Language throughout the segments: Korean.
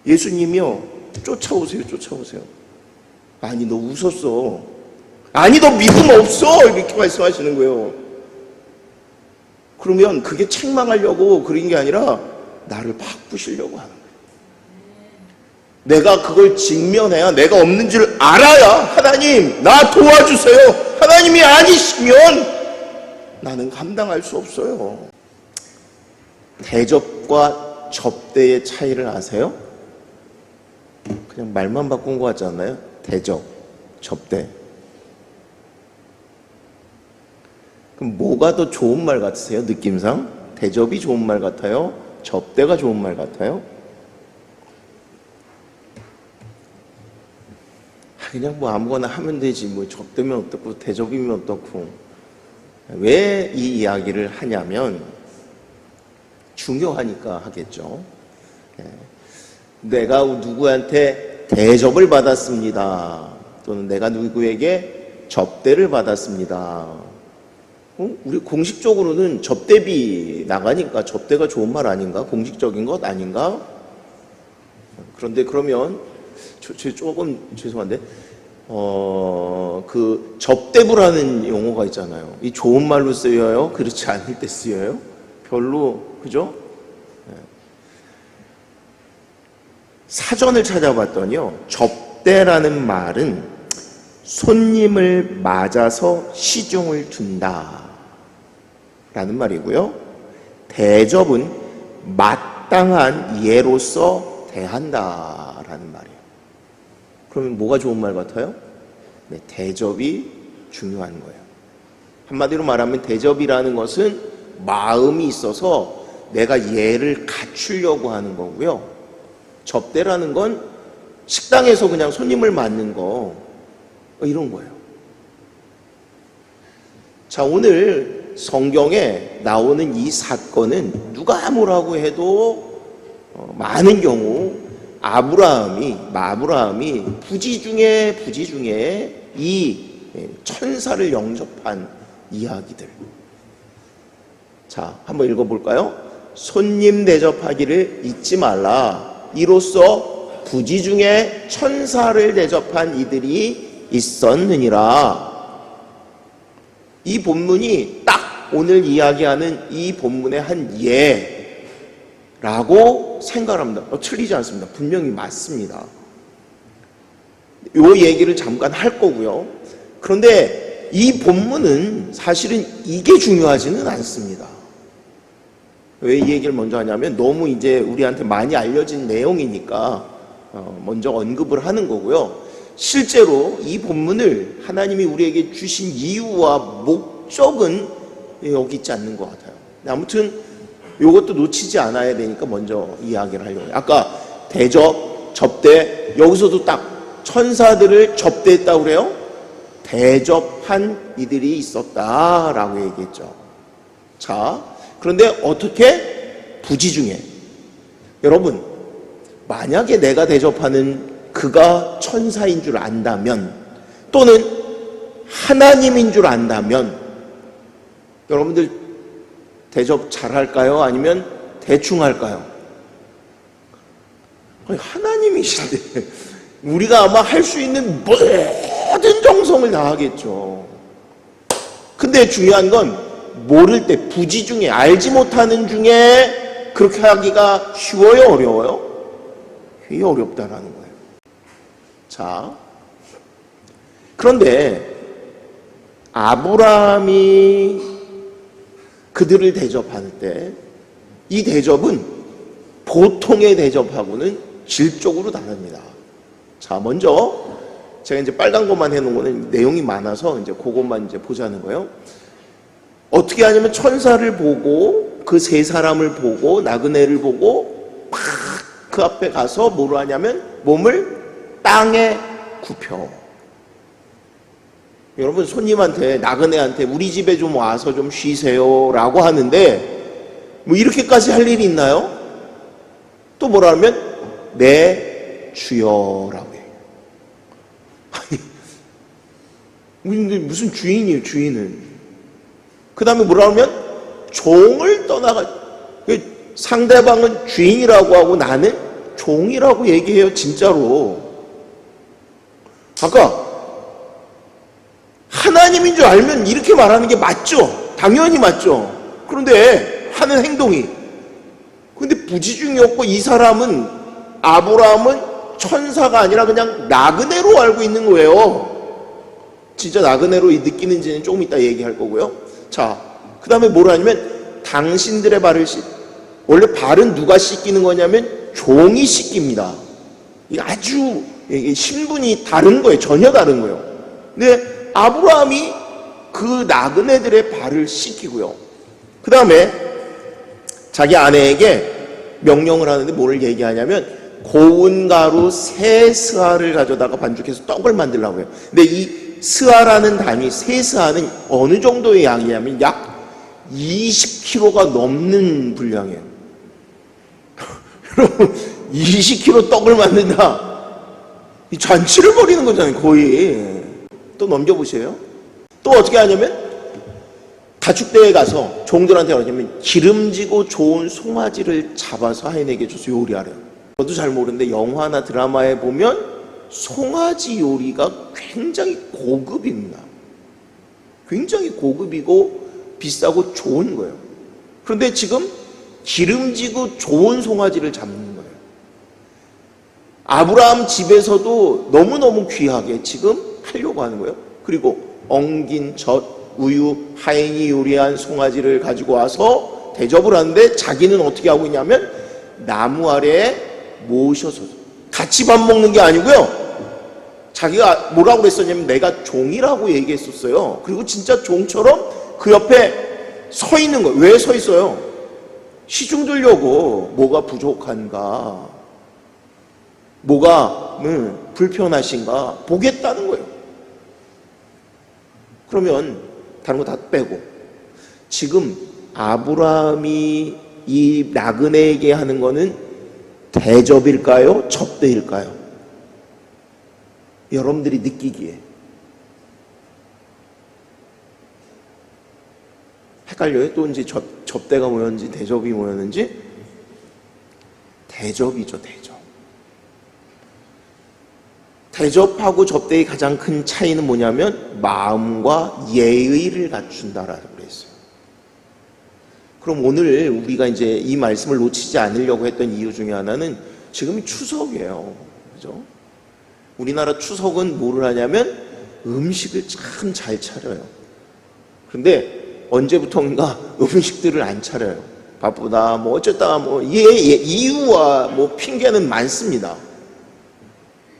예수님이요, 쫓아오세요, 쫓아오세요. 아니, 너 웃었어. 아니, 너 믿음 없어. 이렇게 말씀하시는 거예요. 그러면 그게 책망하려고 그런 게 아니라 나를 바꾸시려고 하는 거예요. 내가 그걸 직면해야, 내가 없는 줄 알아야, 하나님 나 도와주세요. 하나님이 아니시면 나는 감당할 수 없어요. 대접과 접대의 차이를 아세요? 그냥 말만 바꾼 것 같지 않나요? 대접, 접대. 그럼 뭐가 더 좋은 말 같으세요? 느낌상? 대접이 좋은 말 같아요? 접대가 좋은 말 같아요? 그냥 뭐 아무거나 하면 되지, 뭐 접대면 어떻고 대접이면 어떻고. 왜 이 이야기를 하냐면 중요하니까 하겠죠. 내가 누구한테 대접을 받았습니다, 또는 내가 누구에게 접대를 받았습니다. 우리 공식적으로는 접대비 나가니까 접대가 좋은 말 아닌가? 공식적인 것 아닌가? 그런데 그러면 조금 죄송한데 그 접대부라는 용어가 있잖아요. 이 좋은 말로 쓰여요? 그렇지 않을 때 쓰여요? 별로, 그죠? 사전을 찾아봤더니요, 접대라는 말은 손님을 맞아서 시중을 둔다 라는 말이고요, 대접은 마땅한 예로서 대한다 라는 말이에요. 그러면 뭐가 좋은 말 같아요? 네, 대접이 중요한 거예요. 한마디로 말하면 대접이라는 것은 마음이 있어서 내가 예를 갖추려고 하는 거고요, 접대라는 건 식당에서 그냥 손님을 맞는 거, 이런 거예요. 자, 오늘 성경에 나오는 이 사건은 누가 뭐라고 해도 많은 경우 아브라함이 부지 중에 이 천사를 영접한 이야기들. 자, 한번 읽어볼까요? 손님 대접하기를 잊지 말라. 이로써 부지 중에 천사를 대접한 이들이 있었느니라. 이 본문이 딱 오늘 이야기하는 이 본문의 한 예라고 생각합니다. 틀리지 않습니다. 분명히 맞습니다. 이 얘기를 잠깐 할 거고요. 그런데 이 본문은 사실은 이게 중요하지는 않습니다. 왜 이 얘기를 먼저 하냐면 너무 이제 우리한테 많이 알려진 내용이니까 먼저 언급을 하는 거고요. 실제로 이 본문을 하나님이 우리에게 주신 이유와 목적은 여기 있지 않는 것 같아요. 아무튼 이것도 놓치지 않아야 되니까 먼저 이야기를 하려고 해요. 아까 대접, 접대, 여기서도 딱 천사들을 접대했다고 그래요. 대접한 이들이 있었다라고 얘기했죠. 자, 그런데 어떻게? 부지 중에. 여러분, 만약에 내가 대접하는 그가 천사인 줄 안다면, 또는 하나님인 줄 안다면, 여러분들 대접 잘 할까요? 아니면 대충 할까요? 하나님이신데 우리가 아마 할 수 있는 모든 정성을 다하겠죠. 근데 중요한 건 모를 때, 부지 중에, 알지 못하는 중에 그렇게 하기가 쉬워요? 어려워요? 되게 어렵다라는 거예요. 자, 그런데 아브라함이 그들을 대접할 때 이 대접은 보통의 대접하고는 질적으로 다릅니다. 자, 먼저 제가 이제 빨간 것만 해놓은 거는 내용이 많아서 이제 그것만 이제 보자는 거예요. 어떻게 하냐면 천사를 보고, 그 세 사람을 보고, 나그네를 보고 막 그 앞에 가서 뭐로 하냐면 몸을 땅에 굽혀. 여러분, 손님한테, 나그네한테 우리 집에 좀 와서 좀 쉬세요 라고 하는데 뭐 이렇게까지 할 일이 있나요? 또 뭐라 하면 네 주여라고 해요. 아니, 무슨 주인이에요, 주인은. 그 다음에 뭐라 하면 종을 떠나가. 상대방은 주인이라고 하고 나는 종이라고 얘기해요, 진짜로. 아까 하나님인 줄 알면 이렇게 말하는 게 맞죠? 당연히 맞죠? 그런데 하는 행동이, 근데 부지중이었고, 이 사람은, 아브라함은 천사가 아니라 그냥 나그네로 알고 있는 거예요. 진짜 나그네로 느끼는지는 조금 이따 얘기할 거고요. 자, 그 다음에 뭐라 하냐면 당신들의 발을 원래 발은 누가 씻기는 거냐면 종이 씻깁니다. 이게 아주 신분이 다른 거예요. 전혀 다른 거예요. 근데 아브라함이 그 나그네들의 발을 씻기고요. 그 다음에 자기 아내에게 명령을 하는데 뭘 얘기하냐면 고운 가루 세 스아를 가져다가 반죽해서 떡을 만들라고 해요. 근데 이 스아라는 단위, 세 스아는 어느 정도의 양이냐면 약 20kg가 넘는 분량이에요. 여러분, 20kg 떡을 만든다. 이 잔치를 벌이는 거잖아요, 거의. 또 넘겨보세요. 또 어떻게 하냐면 가축대에 가서 종들한테 그러냐면 기름지고 좋은 송아지를 잡아서 하인에게 줘서 요리하래요. 저도 잘 모르는데 영화나 드라마에 보면 송아지 요리가 굉장히 고급입니다. 굉장히 고급이고 비싸고 좋은 거예요. 그런데 지금 기름지고 좋은 송아지를 잡는 거예요. 아브라함 집에서도 너무너무 귀하게 지금 하려고 하는 거예요. 그리고 엉긴 젖, 우유, 하인이 요리한 송아지를 가지고 와서 대접을 하는데 자기는 어떻게 하고 있냐면 나무 아래에 모셔서 같이 밥 먹는 게 아니고요. 자기가 뭐라고 그랬었냐면 내가 종이라고 얘기했었어요. 그리고 진짜 종처럼 그 옆에 서 있는 거예요. 왜 서 있어요? 시중 들려고 뭐가 부족한가, 뭐가 불편하신가 보겠다는 거예요. 그러면 다른 거 다 빼고 지금 아브라함이 이 나그네에게 하는 거는 대접일까요? 접대일까요? 여러분들이 느끼기에 헷갈려요? 또 이제 접대가 뭐였는지 대접이 뭐였는지? 대접이죠, 대접. 대접하고 접대의 가장 큰 차이는 뭐냐면 마음과 예의를 갖춘다라고 그랬어요. 그럼 오늘 우리가 이제 이 말씀을 놓치지 않으려고 했던 이유 중에 하나는 지금이 추석이에요. 그죠? 우리나라 추석은 뭐를 하냐면 음식을 참 잘 차려요. 그런데 언제부턴가 음식들을 안 차려요. 바쁘다, 뭐 어쨌다, 뭐 이유와 뭐 핑계는 많습니다.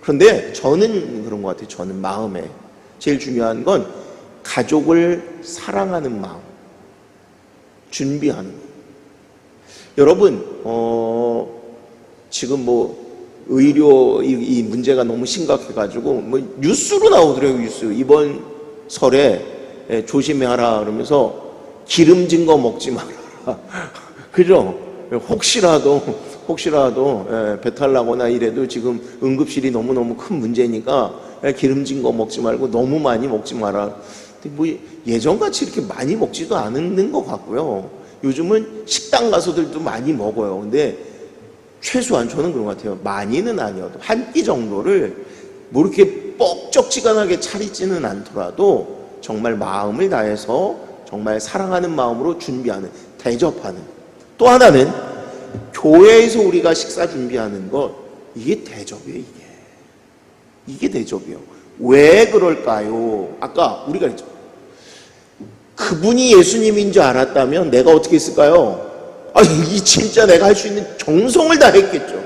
그런데 저는 그런 것 같아요. 저는 마음에 제일 중요한 건 가족을 사랑하는 마음, 준비하는 거. 여러분, 지금 뭐 의료 이 문제가 너무 심각해가지고 뭐 뉴스로 나오더라고요. 뉴스 이번 설에 조심해라 그러면서 기름진 거 먹지 마라. 그죠? 혹시라도 배탈 나거나 이래도 지금 응급실이 너무너무 큰 문제니까 기름진 거 먹지 말고 너무 많이 먹지 마라. 근데 뭐 예전같이 이렇게 많이 먹지도 않는 것 같고요. 요즘은 식당 가서들도 많이 먹어요. 근데 최소한 저는 그런 것 같아요. 많이는 아니어도 한 끼 정도를 뭐 이렇게 뻑적지근하게 차리지는 않더라도 정말 마음을 다해서 정말 사랑하는 마음으로 준비하는, 대접하는. 또 하나는 교회에서 우리가 식사 준비하는 것, 이게 대접이에요. 이게 대접이에요. 왜 그럴까요? 아까 우리가 그랬죠. 그분이 예수님인 줄 알았다면 내가 어떻게 했을까요? 이 진짜 내가 할 수 있는 정성을 다했겠죠.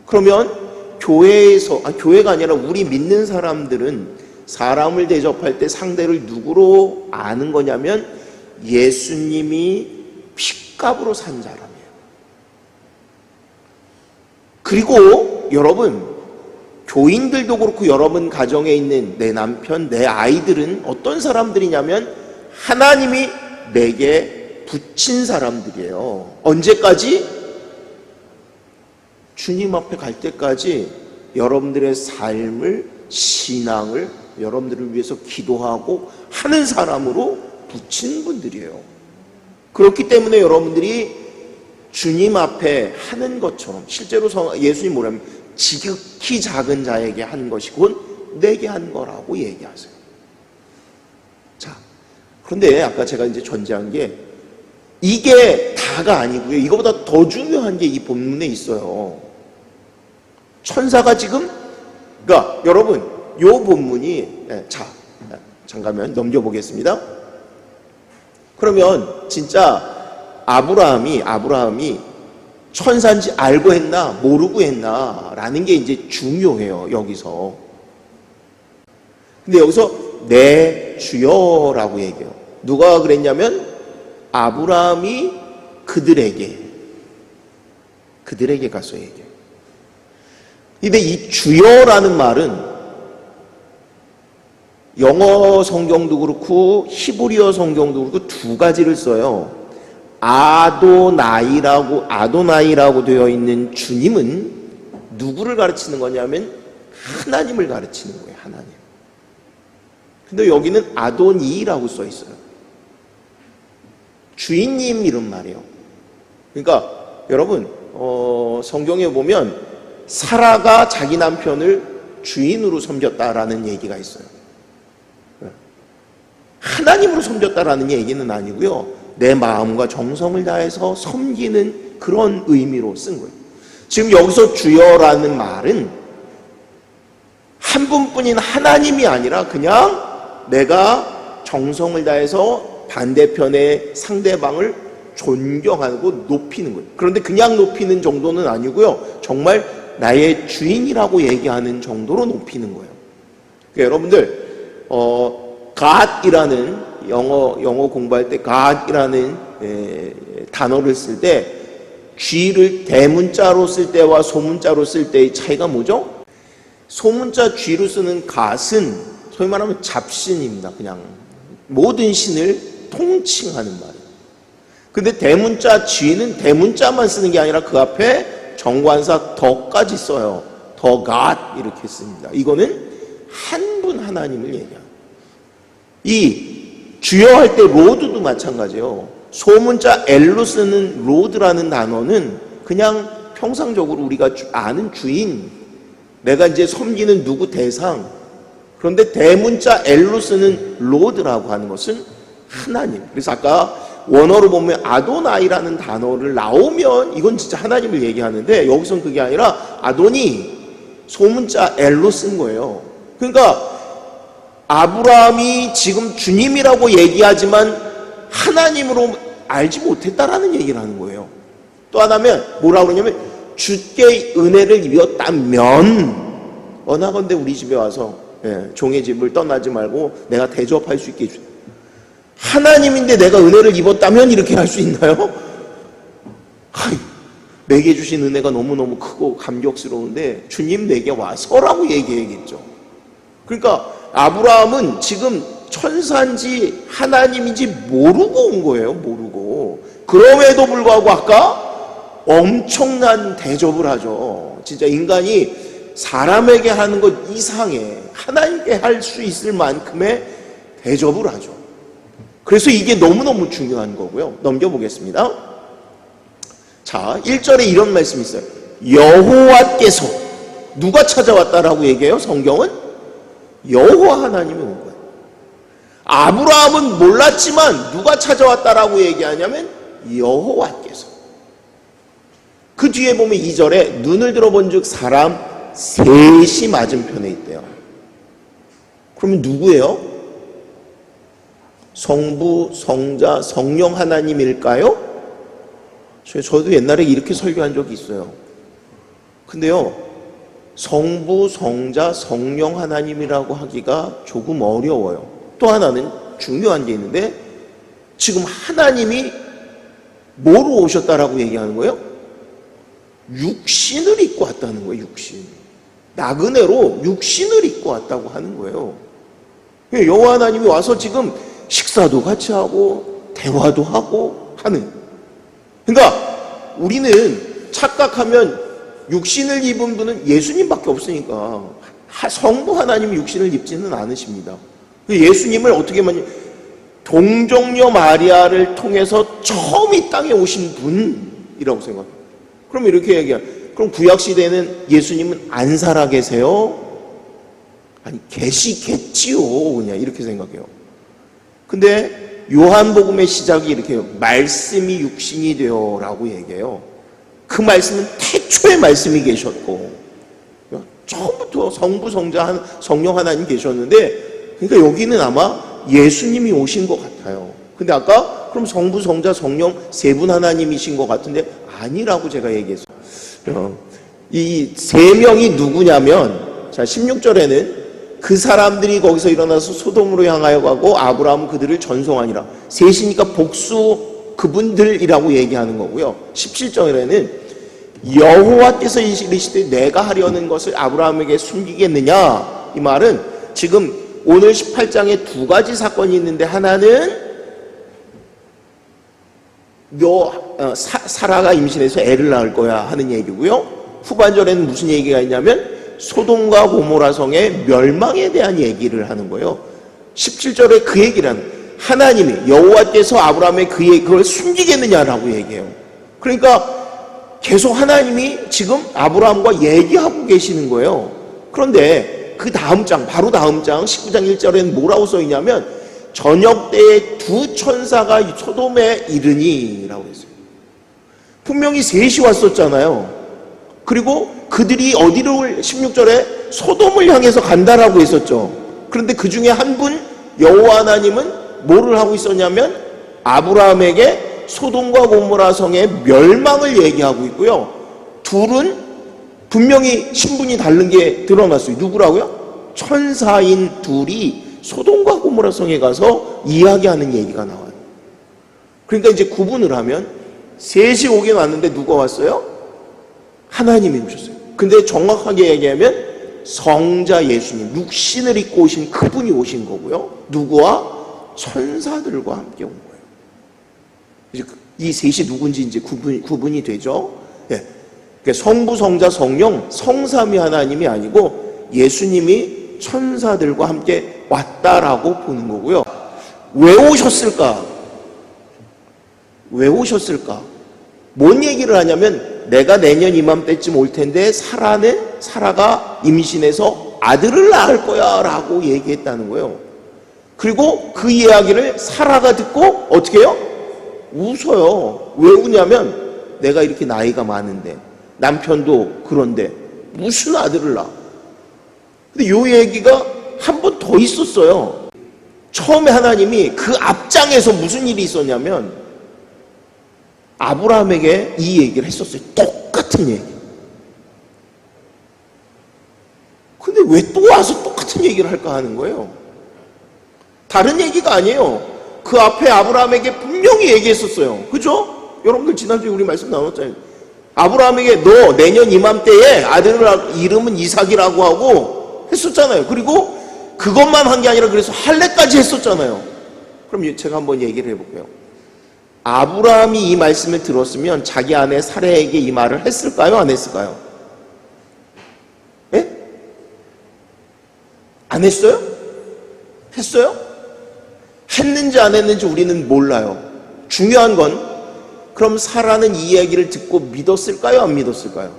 그러면 교회에서, 교회가 아니라 우리 믿는 사람들은 사람을 대접할 때 상대를 누구로 아는 거냐면 예수님이 핏값으로 산 사람이에요. 그리고 여러분, 교인들도 그렇고 여러분 가정에 있는 내 남편, 내 아이들은 어떤 사람들이냐면 하나님이 내게 붙인 사람들이에요. 언제까지? 주님 앞에 갈 때까지 여러분들의 삶을, 신앙을 여러분들을 위해서 기도하고 하는 사람으로 붙인 분들이에요. 그렇기 때문에 여러분들이 주님 앞에 하는 것처럼 실제로 예수님 뭐라면 지극히 작은 자에게 한 것이 곧 내게 한 거라고 얘기하세요. 자, 그런데 아까 제가 이제 전제한 게 이게 다가 아니고요. 이거보다 더 중요한 게 이 본문에 있어요. 천사가 지금, 그러니까 여러분, 요 본문이, 잠깐만 넘겨보겠습니다. 그러면 진짜 아브라함이 천사인지 알고 했나 모르고 했나 라는 게 이제 중요해요. 여기서. 근데 여기서 내 주여라고 얘기해요. 누가 그랬냐면 아브라함이 그들에게 가서 얘기해요. 근데 이 주여라는 말은 영어 성경도 그렇고 히브리어 성경도 그렇고 두 가지를 써요. 아도나이라고 되어 있는 주님은 누구를 가르치는 거냐면 하나님을 가르치는 거예요. 하나님. 근데 여기는 아도니라고 써 있어요. 주인님 이런 말이에요. 그러니까 여러분 성경에 보면 사라가 자기 남편을 주인으로 섬겼다라는 얘기가 있어요. 하나님으로 섬겼다라는 얘기는 아니고요. 내 마음과 정성을 다해서 섬기는 그런 의미로 쓴 거예요. 지금 여기서 주여라는 말은 한 분뿐인 하나님이 아니라 그냥 내가 정성을 다해서 반대편의 상대방을 존경하고 높이는 거예요. 그런데 그냥 높이는 정도는 아니고요. 정말 나의 주인이라고 얘기하는 정도로 높이는 거예요. 그러니까 여러분들 God이라는 영어 공부할 때 God이라는 단어를 쓸 때 G를 대문자로 쓸 때와 소문자로 쓸 때의 차이가 뭐죠? 소문자 G로 쓰는 God은 소위 말하면 잡신입니다. 그냥 모든 신을 통칭하는 말이에요. 근데 대문자 G는 대문자만 쓰는 게 아니라 그 앞에 정관사 더까지 써요. 더 God 이렇게 씁니다. 이거는 한 분 하나님을 얘기합니다. 이 주여 할 때 로드도 마찬가지예요. 소문자 L로 쓰는 로드라는 단어는 그냥 평상적으로 우리가 아는 주인, 내가 이제 섬기는 누구 대상. 그런데 대문자 L로 쓰는 로드라고 하는 것은 하나님. 그래서 아까 원어로 보면 아도나이라는 단어를 나오면 이건 진짜 하나님을 얘기하는데 여기서는 그게 아니라 아도니 소문자 L로 쓴 거예요. 그러니까 아브라함이 지금 주님이라고 얘기하지만 하나님으로 알지 못했다라는 얘기를 하는 거예요. 또 하나면 뭐라고 그러냐면 주께 은혜를 입었다면 원하건대 우리 집에 와서 종의 집을 떠나지 말고 내가 대접할 수 있게 해주세요. 하나님인데 내가 은혜를 입었다면 이렇게 할 수 있나요? 내게 주신 은혜가 너무너무 크고 감격스러운데 주님 내게 와서라고 얘기해야겠죠. 그러니까 아브라함은 지금 천사인지 하나님인지 모르고 온 거예요. 모르고. 그럼에도 불구하고 아까 엄청난 대접을 하죠. 진짜 인간이 사람에게 하는 것 이상의 하나님께 할 수 있을 만큼의 대접을 하죠. 그래서 이게 너무너무 중요한 거고요. 넘겨보겠습니다. 자, 1절에 이런 말씀이 있어요. 여호와께서 누가 찾아왔다라고 얘기해요? 성경은 여호와 하나님이 온 거예요. 아브라함은 몰랐지만 누가 찾아왔다라고 얘기하냐면 여호와께서. 그 뒤에 보면 2절에 눈을 들어본 즉 사람 셋이 맞은편에 있대요. 그러면 누구예요? 성부, 성자, 성령 하나님일까요? 저도 옛날에 이렇게 설교한 적이 있어요. 근데요, 성부, 성자, 성령 하나님이라고 하기가 조금 어려워요. 또 하나는 중요한 게 있는데 지금 하나님이 뭐로 오셨다라고 얘기하는 거예요? 육신을 입고 왔다는 거예요. 육신. 나그네로 육신을 입고 왔다고 하는 거예요. 여호와 하나님이 와서 지금 식사도 같이 하고 대화도 하고 하는. 그러니까 우리는 착각하면 육신을 입은 분은 예수님밖에 없으니까 성부 하나님이 육신을 입지는 않으십니다. 예수님을 어떻게 보면 동정녀 마리아를 통해서 처음 이 땅에 오신 분, 이라고 생각해요. 그럼 이렇게 얘기해요. 그럼 구약시대에는 예수님은 안 살아 계세요? 아니, 계시겠지요. 그냥 이렇게 생각해요. 근데 요한복음의 시작이 이렇게 해요. 말씀이 육신이 되어 라고 얘기해요. 그 말씀은 태초에 말씀이 계셨고, 처음부터 성부, 성자, 성령 하나님 계셨는데, 그러니까 여기는 아마 예수님이 오신 것 같아요. 근데 아까 그럼 성부, 성자, 성령 세 분 하나님이신 것 같은데 아니라고 제가 얘기했어요. 이 세 명이 누구냐면, 자 16절에는 그 사람들이 거기서 일어나서 소돔으로 향하여 가고 아브라함은 그들을 전송하니라. 셋이니까 복수 그분들이라고 얘기하는 거고요. 17절에는 여호와께서 이르시되 내가 하려는 것을 아브라함에게 숨기겠느냐. 이 말은 지금 오늘 18장에 두 가지 사건이 있는데, 하나는 사라가 임신해서 애를 낳을 거야 하는 얘기고요. 후반절에는 무슨 얘기가 있냐면 소돔과 고모라 성의 멸망에 대한 얘기를 하는 거예요. 17절에 그 얘기를 하는, 하나님이 여호와께서 아브라함에 그걸 숨기겠느냐라고 얘기해요. 그러니까 계속 하나님이 지금 아브라함과 얘기하고 계시는 거예요. 그런데 그 다음 장, 바로 다음 장 19장 1절에는 뭐라고 써 있냐면 저녁 때에 두 천사가 소돔에 이르니 라고 했어요. 분명히 셋이 왔었잖아요. 그리고 그들이 어디를 16절에 소돔을 향해서 간다라고 했었죠. 그런데 그 중에 한 분 여호와 하나님은 뭐를 하고 있었냐면 아브라함에게 소돔과 고모라 성의 멸망을 얘기하고 있고요. 둘은 분명히 신분이 다른 게 드러났어요. 누구라고요? 천사인 둘이 소돔과 고모라 성에 가서 이야기하는 얘기가 나와요. 그러니까 이제 구분을 하면 셋이 오긴 왔는데 누가 왔어요? 하나님이 오셨어요. 근데 정확하게 얘기하면 성자 예수님, 육신을 입고 오신 그분이 오신 거고요. 누구와? 천사들과 함께 온 거예요. 이제 이 셋이 누군지 이제 구분이 되죠. 예. 그러니까 성부, 성자, 성령, 성삼위 하나님이 아니고 예수님이 천사들과 함께 왔다라고 보는 거고요. 왜 오셨을까? 왜 오셨을까? 뭔 얘기를 하냐면 내가 내년 이맘때쯤 올 텐데 사라가 임신해서 아들을 낳을 거야 라고 얘기했다는 거예요. 그리고 그 이야기를 사라가 듣고 어떻게 해요? 웃어요. 왜 우냐면 내가 이렇게 나이가 많은데 남편도 그런데 무슨 아들을 낳아. 근데 이 얘기가 한 번 더 있었어요. 처음에 하나님이 그 앞장에서 무슨 일이 있었냐면 아브라함에게 이 얘기를 했었어요. 똑같은 얘기. 근데 왜 또 와서 똑같은 얘기를 할까 하는 거예요. 다른 얘기가 아니에요. 그 앞에 아브라함에게 분명히 얘기했었어요. 그죠? 여러분들 지난주에 우리 말씀 나눴잖아요. 아브라함에게 너 내년 이맘때에 아들을 이름은 이삭이라고 하고 했었잖아요. 그리고 그것만 한 게 아니라 그래서 할례까지 했었잖아요. 그럼 제가 한번 얘기를 해볼게요. 아브라함이 이 말씀을 들었으면 자기 아내 사라에게 이 말을 했을까요? 안 했을까요? 예? 안 했어요? 했어요? 했는지 안 했는지 우리는 몰라요. 중요한 건 그럼 사라는 이 이야기를 듣고 믿었을까요? 안 믿었을까요?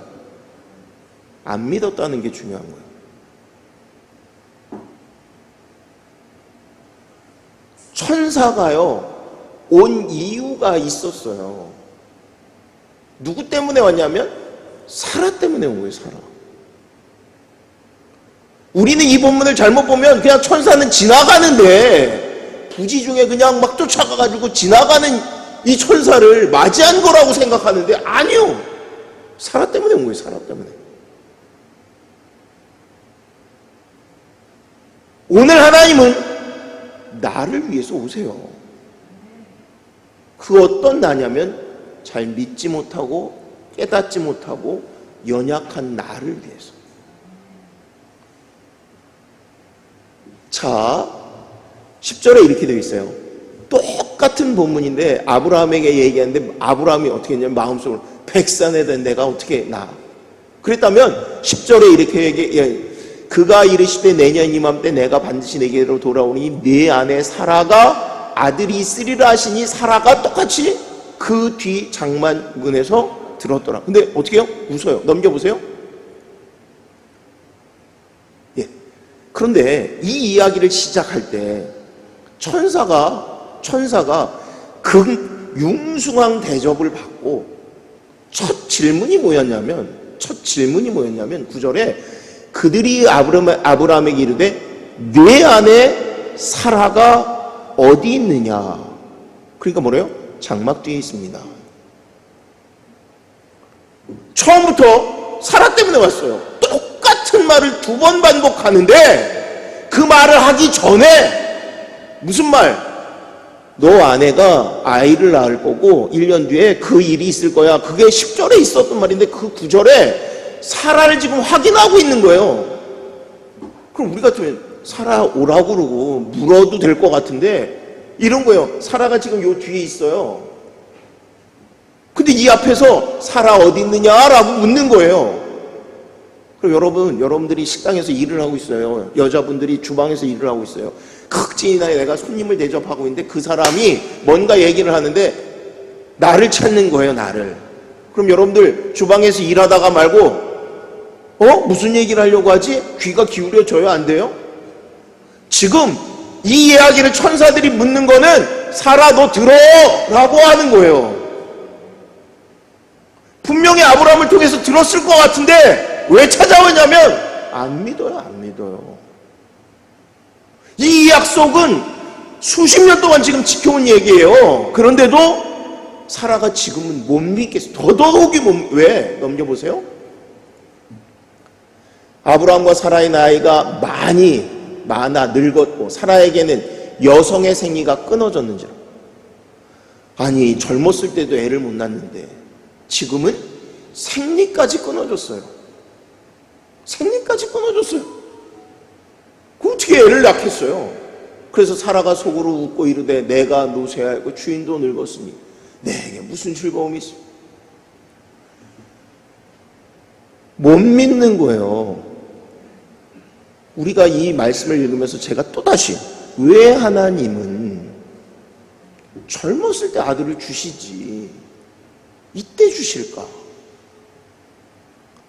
안 믿었다는 게 중요한 거예요. 천사가요 온 이유가 있었어요. 누구 때문에 왔냐면 사라 때문에 온 거예요. 사라. 우리는 이 본문을 잘못 보면 그냥 천사는 지나가는데 부지 중에 그냥 막 쫓아가가지고 지나가는 이 천사를 맞이한 거라고 생각하는데 아니요. 사라 때문에 온 거예요. 사라 때문에. 오늘 하나님은 나를 위해서 오세요. 그 어떤 나냐면 잘 믿지 못하고 깨닫지 못하고 연약한 나를 위해서. 자, 10절에 이렇게 되어 있어요. 똑같은 본문인데 아브라함에게 얘기하는데 아브라함이 어떻게 했냐면 마음속으로 백산에 된 내가 어떻게 나. 그랬다면 10절에 이렇게 얘기해. 그가 이르시되 내년 이맘때 내가 반드시 내게로 돌아오니 네 아내 사라가 아들이 있으리라 하시니 사라가 똑같이 그 뒤 장막문에서 들었더라. 근데 어떻게 해요? 웃어요. 넘겨보세요. 예. 그런데 이 이야기를 시작할 때 천사가 그 융숭한 대접을 받고 첫 질문이 뭐였냐면 9절에 그들이 아브라함에게 이르되 내 안에 사라가 어디 있느냐. 그러니까 뭐래요? 장막 뒤에 있습니다. 처음부터 사라 때문에 왔어요. 똑같은 말을 2번 반복하는데 그 말을 하기 전에 무슨 말? 너 아내가 아이를 낳을 거고 1년 뒤에 그 일이 있을 거야. 그게 10절에 있었던 말인데 그 9절에 사라를 지금 확인하고 있는 거예요. 그럼 우리 같으면 사라 오라고 그러고 물어도 될 것 같은데 이런 거예요. 사라가 지금 요 뒤에 있어요. 근데 이 앞에서 사라 어디 있느냐라고 묻는 거예요. 그럼 여러분들이 식당에서 일을 하고 있어요. 여자분들이 주방에서 일을 하고 있어요. 극진이나 내가 손님을 대접하고 있는데 그 사람이 뭔가 얘기를 하는데 나를 찾는 거예요. 나를. 그럼 여러분들 주방에서 일하다가 말고 무슨 얘기를 하려고 하지? 귀가 기울여져요? 안 돼요? 지금 이 이야기를 천사들이 묻는 거는 사라 너 들어 라고 하는 거예요. 분명히 아브라함을 통해서 들었을 것 같은데 왜 찾아오냐면 안 믿어요. 이 약속은 수십 년 동안 지금 지켜온 얘기예요. 그런데도 사라가 지금은 못 믿겠어요. 더더욱이 왜? 넘겨보세요. 아브라함과 사라의 나이가 많아 늙었고 사라에게는 여성의 생리가 끊어졌는지라. 아니 젊었을 때도 애를 못 낳는데 지금은 생리까지 끊어졌어요. 그 어떻게 애를 낳겠어요? 그래서 사라가 속으로 웃고 이르되 내가 노쇠하였고 주인도 늙었으니 내게 무슨 즐거움이 있어? 못 믿는 거예요. 우리가 이 말씀을 읽으면서 제가 또다시 왜 하나님은 젊었을 때 아들을 주시지 이때 주실까?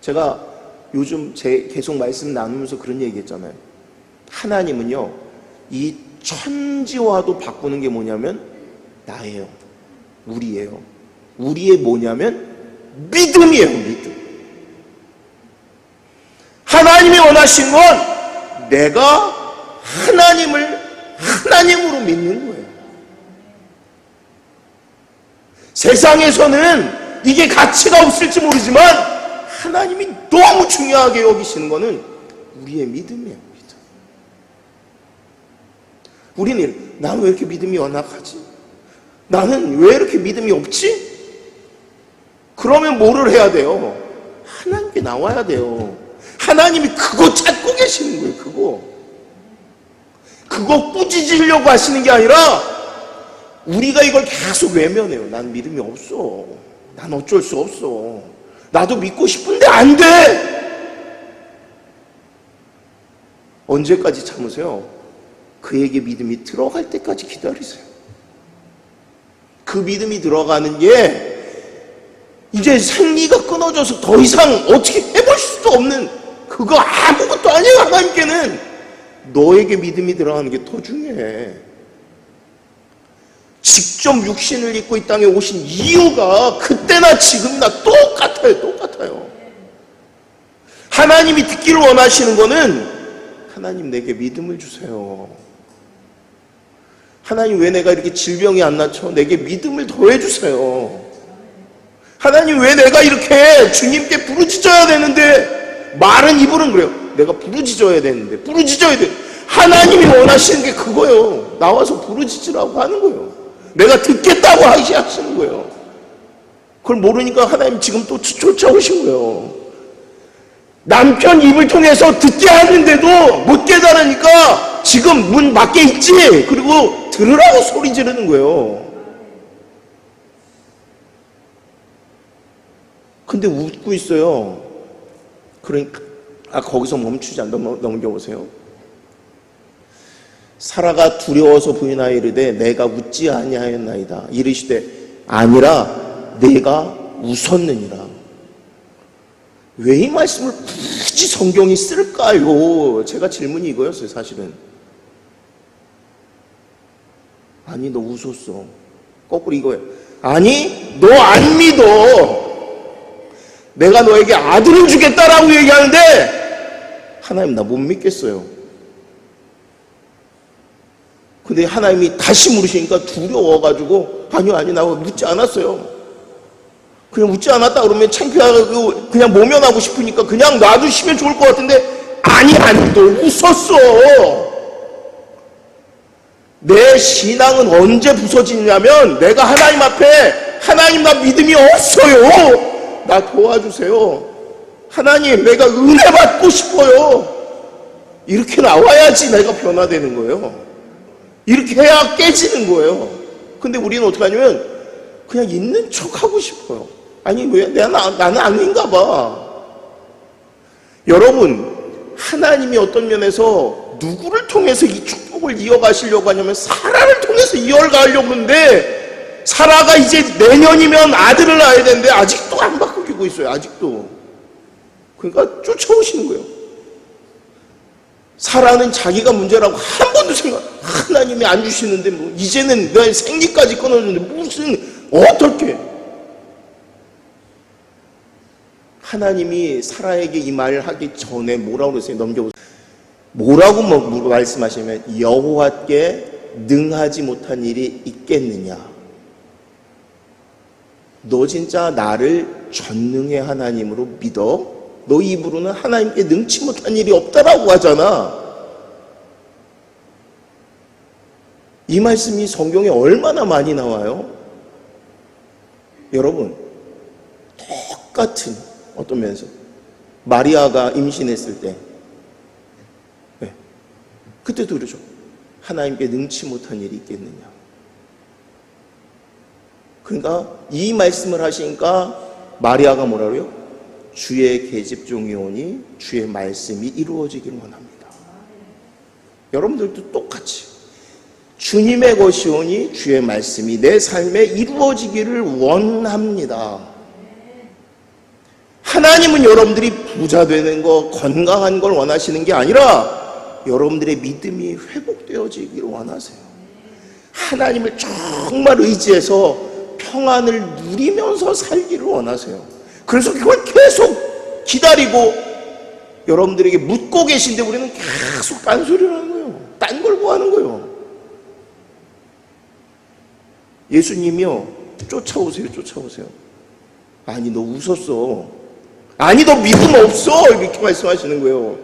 제가 요즘 계속 말씀 나누면서 그런 얘기 했잖아요. 하나님은요 이 천지와도 바꾸는 게 뭐냐면 나예요. 우리의 뭐냐면 믿음이에요. 믿음. 하나님이 원하신 건 내가 하나님을 하나님으로 믿는 거예요. 세상에서는 이게 가치가 없을지 모르지만 하나님이 너무 중요하게 여기시는 거는 우리의 믿음이에요. 믿음. 우리는 나는 왜 이렇게 믿음이 연약하지? 나는 왜 이렇게 믿음이 없지? 그러면 뭐를 해야 돼요? 하나님께 나와야 돼요. 하나님이 그거 찾고 계시는 거예요. 그거 꾸짖으려고 하시는 게 아니라 우리가 이걸 계속 외면해요. 난 믿음이 없어. 난 어쩔 수 없어. 나도 믿고 싶은데 안 돼. 언제까지 참으세요? 그에게 믿음이 들어갈 때까지 기다리세요. 그 믿음이 들어가는 게 이제 생리가 끊어져서 더 이상 어떻게 해볼 수도 없는 그거 아무것도 아니에요. 하나님께는 너에게 믿음이 들어가는 게 더 중요해. 직접 육신을 입고 이 땅에 오신 이유가 그때나 지금이나 똑같아요. 하나님이 듣기를 원하시는 거는 하나님 내게 믿음을 주세요. 하나님 왜 내가 이렇게 질병이 안 낫죠? 내게 믿음을 더해주세요. 하나님 왜 내가 이렇게 주님께 부르짖어야 되는데 말은 입으로는 그래요. 내가 부르짖어야 되는데 부르짖어야 돼. 하나님이 원하시는 게 그거예요. 나와서 부르짖으라고 하는 거예요. 내가 듣겠다고 하시는 거예요. 그걸 모르니까 하나님 지금 또 쫓아오신 거예요. 남편 입을 통해서 듣게 하는데도 못 깨달으니까 지금 문 밖에 있지. 그리고 들으라고 소리 지르는 거예요. 근데 웃고 있어요. 그러니까 거기서 멈추지 않아. 넘겨보세요. 사라가 두려워서 부인하여 이르되 내가 웃지 아니하였나이다. 이르시되 아니라 내가 웃었느니라. 왜 이 말씀을 굳이 성경이 쓸까요? 제가 질문이 이거였어요, 사실은. 아니, 너 웃었어. 거꾸로 이거예요. 아니, 너 안 믿어. 내가 너에게 아들을 주겠다라고 얘기하는데 하나님 나 못 믿겠어요. 근데 하나님이 다시 물으시니까 두려워가지고 아니요 나 묻지 않았어요. 그냥 묻지 않았다 그러면 창피하고 그냥 모면하고 싶으니까 그냥 놔두시면 좋을 것 같은데 아니 너 웃었어. 내 신앙은 언제 부서지냐면 내가 하나님 앞에 하나님 나 믿음이 없어요. 나 도와주세요. 하나님 내가 은혜 받고 싶어요. 이렇게 나와야지 내가 변화되는 거예요. 이렇게 해야 깨지는 거예요. 근데 우리는 어떻게 하냐면 그냥 있는 척 하고 싶어요. 아니 왜 나는 아닌가 봐. 여러분 하나님이 어떤 면에서 누구를 통해서 이 축복을 이어가시려고 하냐면 사라를 통해서 이어가려고 하는데 사라가 이제 내년이면 아들을 낳아야 되는데 아직도 안 바꾸고 있어요. 아직도. 그러니까 쫓아오시는 거예요. 사라는 자기가 문제라고 한 번도 하나님이 안 주시는데 뭐 이제는 내 생리까지 끊어주는데 무슨 어떻게 하나님이 사라에게 이 말을 하기 전에 뭐라고 그러세요? 넘겨보세요. 뭐라고 말씀하시면 여호와께 능하지 못한 일이 있겠느냐. 너 진짜 나를 전능의 하나님으로 믿어? 너 입으로는 하나님께 능치 못한 일이 없다라고 하잖아. 이 말씀이 성경에 얼마나 많이 나와요? 여러분 똑같은 어떤 면에서 마리아가 임신했을 때 그때도 그러죠. 하나님께 능치 못한 일이 있겠느냐. 그러니까 이 말씀을 하시니까 마리아가 뭐라고요? 주의 계집종이 오니 주의 말씀이 이루어지기를 원합니다. 여러분들도 똑같이 주님의 것이 오니 주의 말씀이 내 삶에 이루어지기를 원합니다. 하나님은 여러분들이 부자 되는 거, 건강한 걸 원하시는 게 아니라 여러분들의 믿음이 회복되어지기를 원하세요. 하나님을 정말 의지해서 평안을 누리면서 살기를 원하세요. 그래서 그걸 계속 기다리고 여러분들에게 묻고 계신데 우리는 계속 딴소리를 하는 거예요. 딴 걸 구하는 거예요. 예수님이요, 쫓아오세요. 아니 너 웃었어. 아니 너 믿음 없어. 이렇게 말씀하시는 거예요.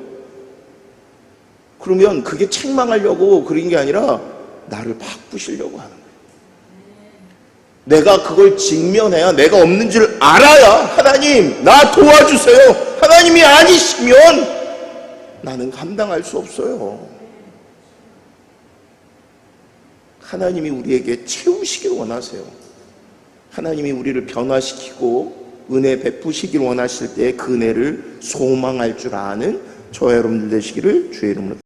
그러면 그게 책망하려고 그런 게 아니라 나를 바꾸시려고 하는 거예요. 내가 그걸 직면해야, 내가 없는 줄 알아야 하나님 나 도와주세요. 하나님이 아니시면 나는 감당할 수 없어요. 하나님이 우리에게 채우시길 원하세요. 하나님이 우리를 변화시키고 은혜 베푸시길 원하실 때 그 은혜를 소망할 줄 아는 저와 여러분들 되시기를 주의 이름으로